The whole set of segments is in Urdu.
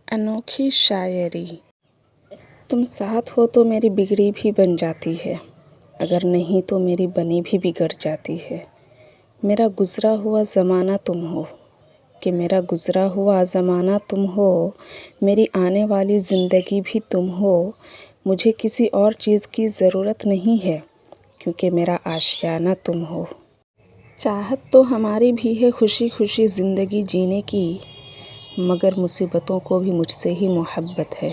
انوکھی شاعری۔ تم ساتھ ہو تو میری بگڑی بھی بن جاتی ہے، اگر نہیں تو میری بنی بھی بگڑ جاتی ہے۔ میرا گزرا ہوا زمانہ تم ہو، کہ میرا گزرا ہوا زمانہ تم ہو، میری آنے والی زندگی بھی تم ہو۔ مجھے کسی اور چیز کی ضرورت نہیں ہے، کیونکہ میرا آشیانہ تم ہو۔ چاہت تو ہماری بھی ہے خوشی خوشی زندگی جینے کی، مگر مصیبتوں کو بھی مجھ سے ہی محبت ہے۔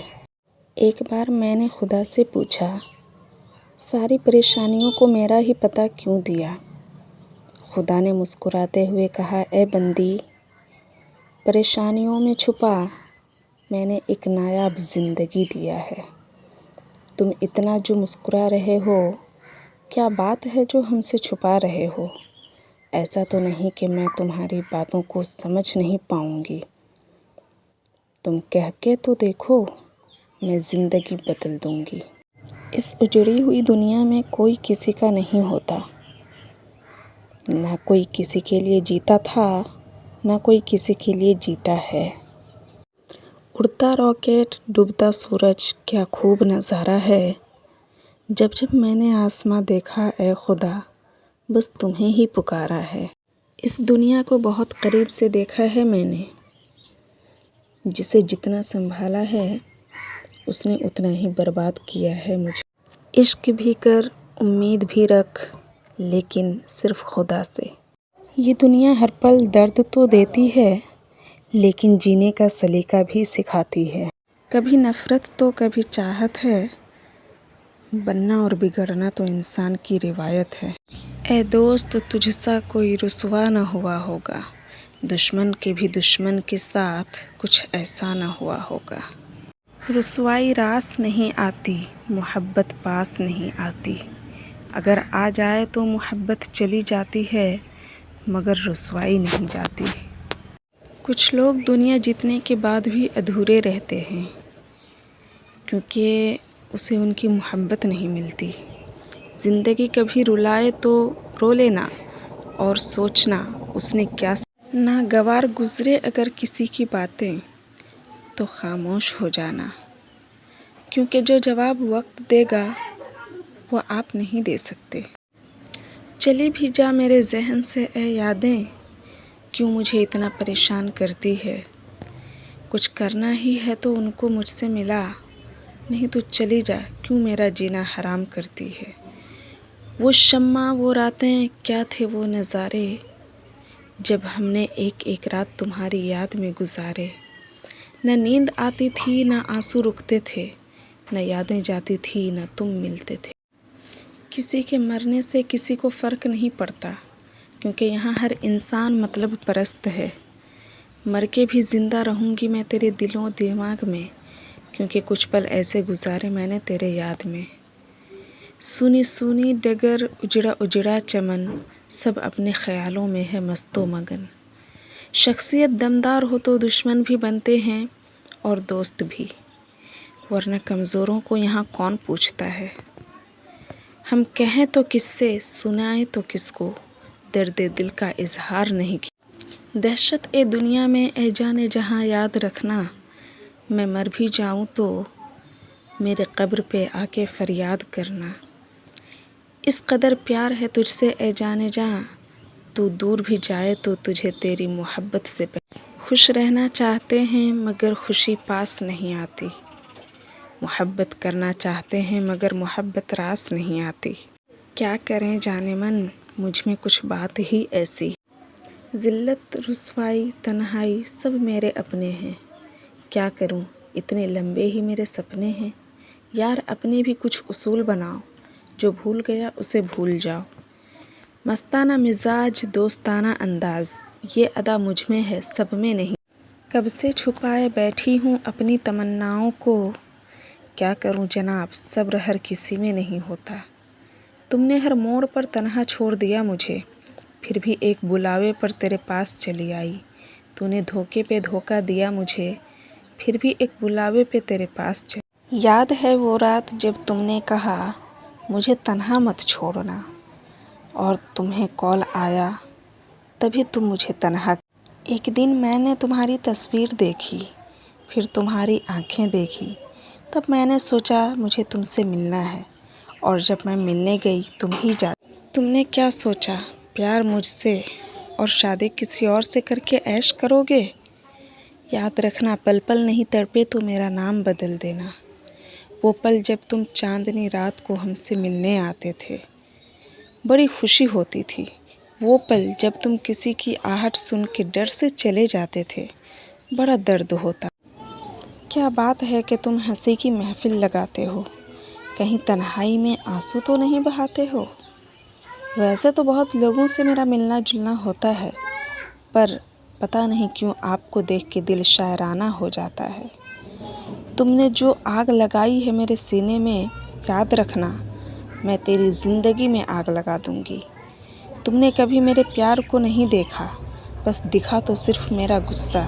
ایک بار میں نے خدا سے پوچھا، ساری پریشانیوں کو میرا ہی پتہ کیوں دیا؟ خدا نے مسکراتے ہوئے کہا، اے بندی، پریشانیوں میں چھپا میں نے ایک نایاب زندگی دیا ہے۔ تم اتنا جو مسکرا رہے ہو، کیا بات ہے جو ہم سے چھپا رہے ہو؟ ایسا تو نہیں کہ میں تمہاری باتوں کو سمجھ نہیں پاؤں گی؟ تم کہہ کے تو دیکھو، میں زندگی بدل دوں گی۔ اس اجڑی ہوئی دنیا میں کوئی کسی کا نہیں ہوتا، نہ کوئی کسی کے لیے جیتا تھا، نہ کوئی کسی کے لیے جیتا ہے۔ اڑتا راکٹ، ڈوبتا سورج، کیا خوب نظارہ ہے۔ جب جب میں نے آسماں دیکھا اے خدا، بس تمہیں ہی پکارا ہے۔ اس دنیا کو بہت قریب سے دیکھا ہے میں نے، جسے جتنا سنبھالا ہے اس نے اتنا ہی برباد کیا ہے مجھے۔ عشق بھی کر، امید بھی رکھ، لیکن صرف خدا سے۔ یہ دنیا ہر پل درد تو دیتی ہے، لیکن جینے کا سلیقہ بھی سکھاتی ہے۔ کبھی نفرت تو کبھی چاہت ہے، بننا اور بگڑنا تو انسان کی روایت ہے۔ اے دوست، تجھ سا کوئی رسوا نہ ہوا ہوگا، دشمن کے بھی دشمن کے ساتھ کچھ ایسا نہ ہوا ہوگا۔ رسوائی راس نہیں آتی، محبت پاس نہیں آتی، اگر آ جائے تو محبت چلی جاتی ہے، مگر رسوائی نہیں جاتی۔ کچھ لوگ دنیا جیتنے کے بعد بھی ادھورے رہتے ہیں، کیونکہ اسے ان کی محبت نہیں ملتی۔ زندگی کبھی رلائے تو رو لینا اور سوچنا اس نے کیا ناگوار گزرے اگر کسی کی باتیں تو خاموش ہو جانا، کیونکہ جو جواب وقت دے گا وہ آپ نہیں دے سکتے۔ چلی بھی جا میرے ذہن سے اے یادیں، کیوں مجھے اتنا پریشان کرتی ہے؟ کچھ کرنا ہی ہے تو ان کو مجھ سے ملا، نہیں تو چلی جا، کیوں میرا جینا حرام کرتی ہے؟ وہ شمع، وہ راتیں، کیا تھے وہ نظارے، جب ہم نے ایک ایک رات تمہاری یاد میں گزارے۔ نہ نیند آتی تھی، نہ آنسو رکتے تھے، نہ یادیں جاتی تھی، نہ تم ملتے تھے۔ کسی کے مرنے سے کسی کو فرق نہیں پڑتا، کیونکہ یہاں ہر انسان مطلب پرست ہے۔ مر کے بھی زندہ رہوں گی میں تیرے دل و دماغ میں، کیونکہ کچھ پل ایسے گزارے میں نے تیرے یاد میں۔ سونی سونی ڈگر، اجڑا اجڑا چمن، سب اپنے خیالوں میں ہے مست و مگن۔ شخصیت دمدار ہو تو دشمن بھی بنتے ہیں اور دوست بھی، ورنہ کمزوروں کو یہاں کون پوچھتا ہے۔ ہم کہیں تو کس سے، سنائیں تو کس کو، درد دل کا اظہار نہیں کیا۔ دہشت اے دنیا میں اے جانے جہاں یاد رکھنا، میں مر بھی جاؤں تو میرے قبر پہ آ کے فریاد کرنا۔ اس قدر پیار ہے تجھ سے اے جانے جہاں، تو دور بھی جائے تو تجھے تیری محبت سے خوش رہنا چاہتے ہیں مگر خوشی پاس نہیں آتی، محبت کرنا چاہتے ہیں مگر محبت راس نہیں آتی۔ کیا کریں جانے من، مجھ میں کچھ بات ہی ایسی، ذلت، رسوائی، تنہائی سب میرے اپنے ہیں۔ کیا کروں، اتنے لمبے ہی میرے سپنے ہیں۔ یار اپنے بھی کچھ اصول بناؤ، جو بھول گیا اسے بھول جاؤ۔ مستانہ مزاج، دوستانہ انداز، یہ ادا مجھ میں ہے سب میں نہیں۔ کب سے چھپائے بیٹھی ہوں اپنی تمناؤں کو، کیا کروں جناب صبر ہر کسی میں نہیں ہوتا۔ تم نے ہر موڑ پر تنہا چھوڑ دیا مجھے، پھر بھی ایک بلاوے پر تیرے پاس چلی آئی۔ تو نے دھوکے پہ دھوکا دیا مجھے، پھر بھی ایک بلاوے پہ تیرے پاس چلی۔ یاد ہے وہ رات جب تم نے کہا مجھے تنہا مت چھوڑنا، اور تمہیں کال آیا تبھی تم مجھے تنہا۔ ایک دن میں نے تمہاری تصویر دیکھی، پھر تمہاری آنکھیں دیکھی، تب میں نے سوچا مجھے تم سے ملنا ہے، اور جب میں ملنے گئی تم ہی جا۔ تم نے کیا سوچا، پیار مجھ سے اور شادی کسی اور سے کر کے عیش کرو گے؟ یاد رکھنا، پل پل نہیں تڑپے تو میرا نام بدل دینا۔ وہ پل جب تم چاندنی رات کو ہم سے ملنے آتے تھے، بڑی خوشی ہوتی تھی۔ وہ پل جب تم کسی کی آہٹ سن کے ڈر سے چلے جاتے تھے، بڑا درد ہوتا۔ کیا بات ہے کہ تم ہنسی کی محفل لگاتے ہو، کہیں تنہائی میں آنسو تو نہیں بہاتے ہو؟ ویسے تو بہت لوگوں سے میرا ملنا جلنا ہوتا ہے، پر پتہ نہیں کیوں آپ کو دیکھ کے دل شاعرانہ ہو جاتا ہے۔ تم نے جو آگ لگائی ہے میرے سینے میں، یاد رکھنا میں تیری زندگی میں آگ لگا دوں گی۔ تم نے کبھی میرے پیار کو نہیں دیکھا، بس دکھا تو صرف میرا غصہ۔